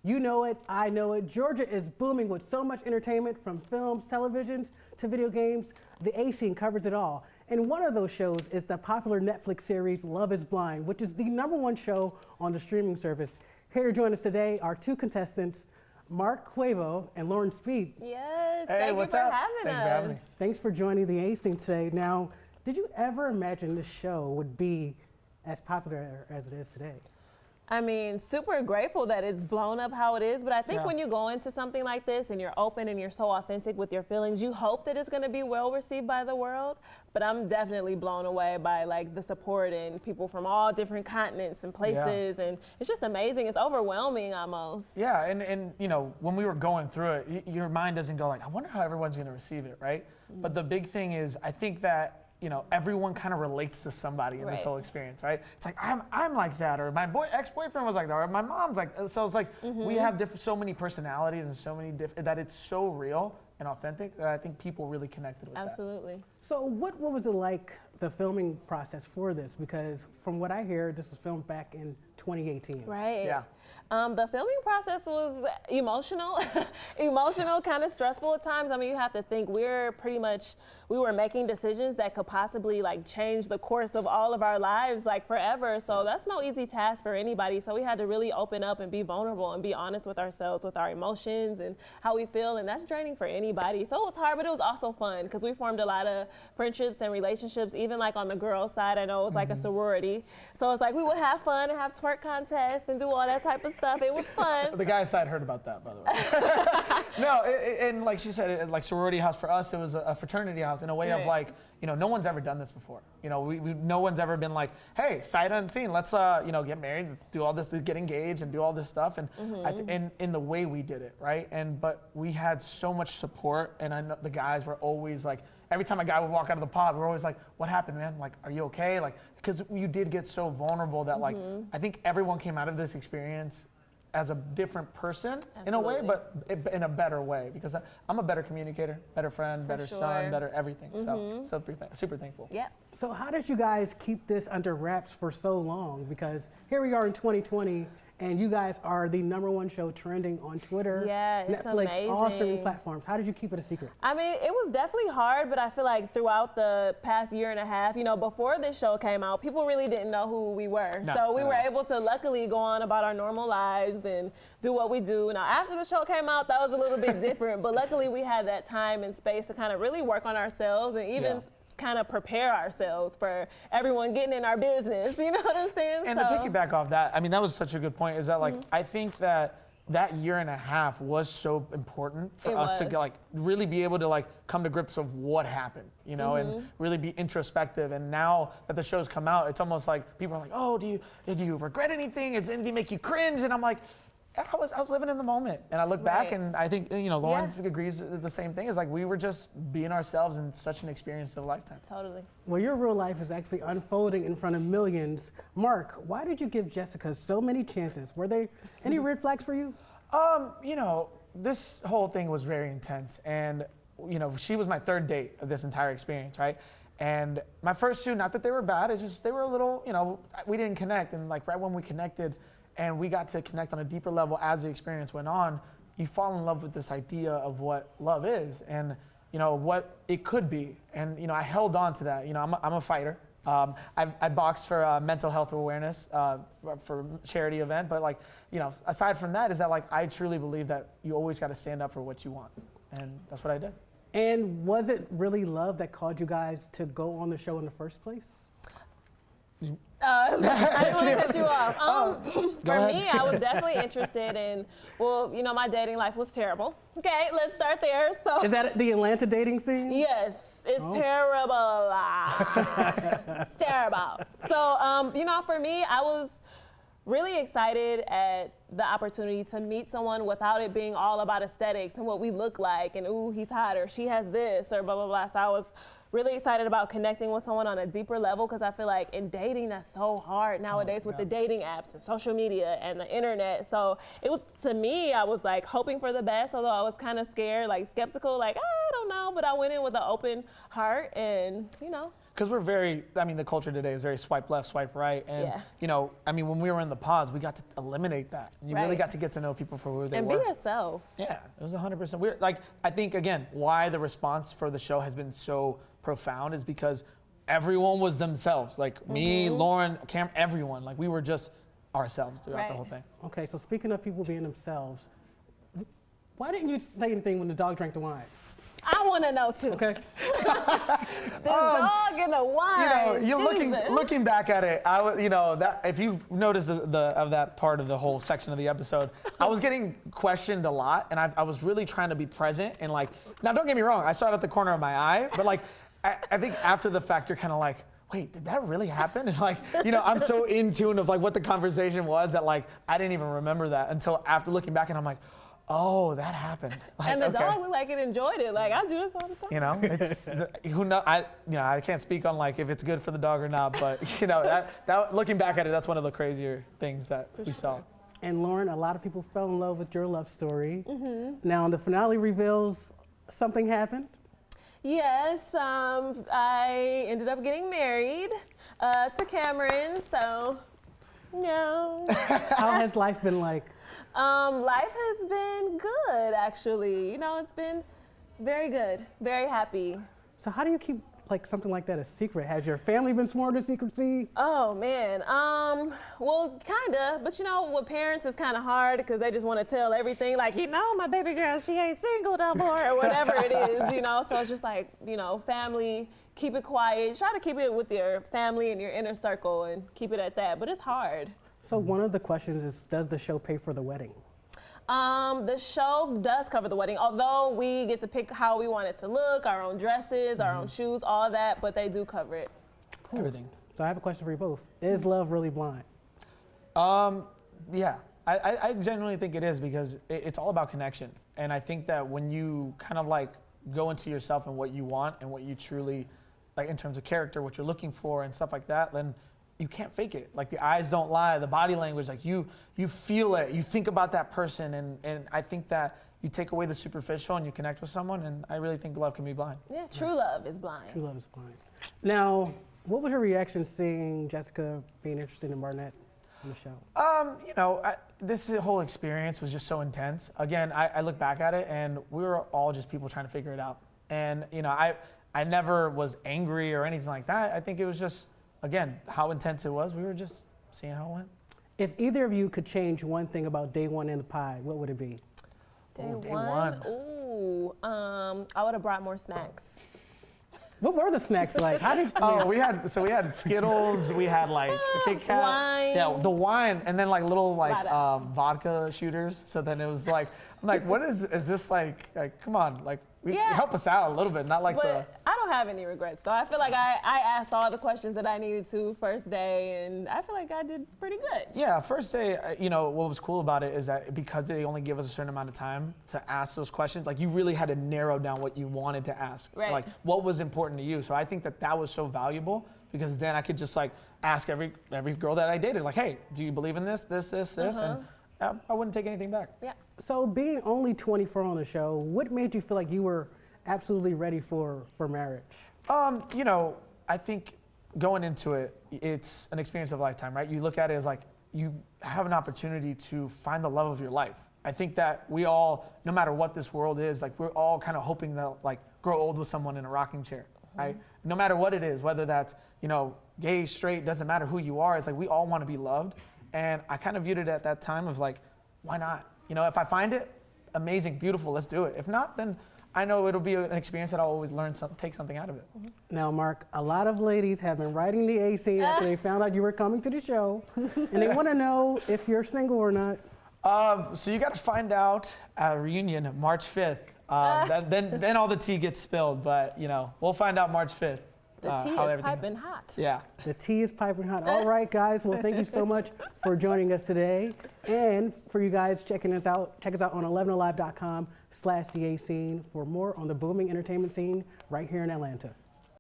You know it, I know it. Georgia is booming with so much entertainment from films, televisions, to video games. The A Scene covers it all. And one of those shows is the popular Netflix series Love is Blind, which is the #1 show on the streaming service. Here to join us today are two contestants, Mark Cuevo and Lauren Speed. Yes, hey, thank what's you for up? having Thanks us. for having me. Thanks for joining the A Scene today. Now, did you ever imagine this show would be as popular as it is today? I mean, super grateful that it's blown up how it is, but I think when you go into something like this and you're open and you're so authentic with your feelings, you hope that it's going to be well received by the world. But I'm definitely blown away by like the support and people from all different continents and places, and it's just amazing. It's overwhelming almost. Yeah, and you know, when we were going through it, your mind doesn't go like, I wonder how everyone's going to receive it, right? But the big thing is, I think that, you know, everyone kind of relates to somebody in this whole experience, right? It's like, I'm like that, or my ex-boyfriend was like that, or my mom's like, so it's like, we have so many personalities and so many that it's so real and authentic that I think people really connected with that. Absolutely. So what was it like, the filming process for this? Because from what I hear, this was filmed back in 2018. Right. Yeah. The filming process was emotional, kind of stressful at times. I mean, you have to think we were making decisions that could possibly like change the course of all of our lives like forever. So that's no easy task for anybody. So we had to really open up and be vulnerable and be honest with ourselves, with our emotions and how we feel. And that's draining for anybody. So it was hard, but it was also fun because we formed a lot of friendships and relationships, even like on the girls' side. I know it was like a sorority. So it's like we would have fun and have twerk contests and do all that type of stuff. It was fun. The guy's side heard about that, by the way. No, and like she said, like sorority house for us, it was a fraternity house in a way of like, you know, no one's ever done this before. You know, no one's ever been like, hey, sight unseen, let's you know, get married, let's do all this, get engaged, and do all this stuff, and in the way we did it, right? But we had so much support, and I know the guys were always like, every time a guy would walk out of the pod, we're always like, what happened, man? Like, are you okay? Like, because you did get so vulnerable that like, I think everyone came out of this experience as a different person in a way, but in a better way, because I'm a better communicator, better friend, better son, better everything. So super thankful. Yeah. So how did you guys keep this under wraps for so long? Because here we are in 2020, and you guys are the #1 show trending on Twitter, it's Netflix, amazing. all streaming platforms. How did you keep it a secret? I mean, it was definitely hard, but I feel like throughout the past year and a half, you know, before this show came out, people really didn't know who we were. So we were able to luckily go on about our normal lives and do what we do. Now, after the show came out, that was a little bit different, but luckily we had that time and space to kind of really work on ourselves and even kind of prepare ourselves for everyone getting in our business, you know what I'm saying? And to piggyback off that, I mean, that was such a good point, is that like, I think that year and a half was so important for us to like really be able to like come to grips of what happened, you know, and really be introspective. And now that the show's come out, it's almost like people are like, oh, did you regret anything? Does anything make you cringe? And I'm like, I was living in the moment, and I look back, and I think, you know, Lauren agrees with the same thing. Is like we were just being ourselves, in such an experience of a lifetime. Totally. Well, your real life is actually unfolding in front of millions. Mark, why did you give Jessica so many chances? Were there any red flags for you? You know, this whole thing was very intense, and you know, she was my third date of this entire experience, right? And my first two, not that they were bad, it's just they were a little, you know, we didn't connect, and like right when we connected, and we got to connect on a deeper level as the experience went on, you fall in love with this idea of what love is and, you know, what it could be. And, you know, I held on to that. You know, I'm a fighter. I boxed for mental health awareness for a charity event. But, like, you know, aside from that, is that, like, I truly believe that you always got to stand up for what you want. And that's what I did. And was it really love that called you guys to go on the show in the first place? I didn't want to cut you off. For ahead. me, I was definitely interested in, well, you know, my dating life was terrible. Okay, let's start there. So Is that the Atlanta dating scene? yes, it's terrible. It's terrible. So, you know, for me, I was really excited at the opportunity to meet someone without it being all about aesthetics and what we look like and, ooh, he's hot or she has this or blah, blah, blah. So I was really excited about connecting with someone on a deeper level because I feel like in dating, that's so hard nowadays with the dating apps and social media and the internet. So it was, to me, I was like hoping for the best, although I was kind of scared, like skeptical, like, I don't know, but I went in with an open heart and, you know. because we're very, I mean, the culture today is very swipe left, swipe right. And, Yeah. you know, I mean, when we were in the pods, we got to eliminate that. And you really Right. got to get to know people for who they And were. be yourself. Yeah, it was 100%. We're like, I think again, why the response for the show has been so profound is because everyone was themselves. Like me, Lauren, Cam, everyone. Like we were just ourselves throughout the Right. whole thing. Okay, so speaking of people being themselves, why didn't you say anything when the dog drank the wine? I want to know too. Okay. The dog and the wine. You know, Jesus. looking back at it, I was, you know, that if you've noticed of that part of the whole section of the episode, I was getting questioned a lot, and I was really trying to be present and like. Now, don't get me wrong, I saw it at the corner of my eye, but like, I think after the fact, you're kind of like, wait, did that really happen? And like, you know, I'm so in tune of like what the conversation was that like I didn't even remember that until after looking back, and I'm like, oh, that happened. Like, And the okay. dog looked like it enjoyed it. Like I do this all the time. You know, it's who know. I can't speak on like if it's good for the dog or not, but you know, that looking back at it, that's one of the crazier things that we saw. And Lauren, a lot of people fell in love with your love story. Now, the finale reveals something happened. Yes, I ended up getting married to Cameron. So, no. How has life been like? Life has been good, actually. You know, it's been very good, very happy. So how do you keep like something like that a secret? Has your family been sworn to secrecy? Oh man, well, kinda, but you know, with parents it's kind of hard because they just want to tell everything. Like, you know, my baby girl, she ain't single no more, or whatever it is, you know. So it's just like, you know, family, keep it quiet. Try to keep it with your family and your inner circle, and keep it at that. But it's hard. So one of the questions is, does the show pay for the wedding? The show does cover the wedding, although we get to pick how we want it to look, our own dresses, our own shoes, all that, but they do cover it. Everything. So I have a question for you both. Is love really blind? Yeah, I genuinely think it is because it's all about connection. And I think that when you kind of like go into yourself and what you want and what you truly, like in terms of character, what you're looking for and stuff like that, then you can't fake it. Like the eyes don't lie, the body language, like you feel it, you think about that person. And I think that you take away the superficial and you connect with someone, and I really think love can be blind. Yeah, true love is blind. True love is blind. Now, what was your reaction seeing Jessica being interested in Barnett on the show? You know, this whole experience was just so intense. Again, I look back at it and we were all just people trying to figure it out. And, you know, I never was angry or anything like that. I think it was just, again, how intense it was. We were just seeing how it went. If either of you could change one thing about day one in the pod, what would it be? Day Ooh, day one? one. Ooh, I would have brought more snacks. What were the snacks like? How did? Oh, we had Skittles, we had like Kit Kat. Wine. Yeah, the wine, and then like little like Lotta. vodka shooters. So then it was like, I'm like, what is this like come on, like Yeah. help us out a little bit, not like But I don't have any regrets, though. I feel like I asked all the questions that I needed to first day, and I feel like I did pretty good. Yeah, first day, you know, what was cool about it is that because they only give us a certain amount of time to ask those questions, like you really had to narrow down what you wanted to ask. Right. Like what was important to you. So I think that was so valuable because then I could just like ask every girl that I dated, like, hey, do you believe in this? And I wouldn't take anything back. Yeah. So being only 24 on the show, what made you feel like you were absolutely ready for marriage? You know, I think going into it, it's an experience of a lifetime, right? You look at it as like you have an opportunity to find the love of your life. I think that we all, no matter what this world is, like we're all kind of hoping to like grow old with someone in a rocking chair, right? No matter what it is, whether that's, you know, gay, straight, doesn't matter who you are. It's like we all want to be loved. And I kind of viewed it at that time of like, why not? You know, if I find it, amazing, beautiful, let's do it. If not, then I know it'll be an experience that I'll always learn, take something out of it. Now, Mark, a lot of ladies have been writing the AC after they found out you were coming to the show, and they want to know if you're single or not. So you got to find out at a reunion March 5th. Then all the tea gets spilled, but you know, we'll find out March 5th. The tea how is everything- piping hot. Yeah. The tea is piping hot. All right, guys. Well, thank you so much for joining us today. And for you guys checking us out, check us out on 11alive.com/CA scene for more on the booming entertainment scene right here in Atlanta.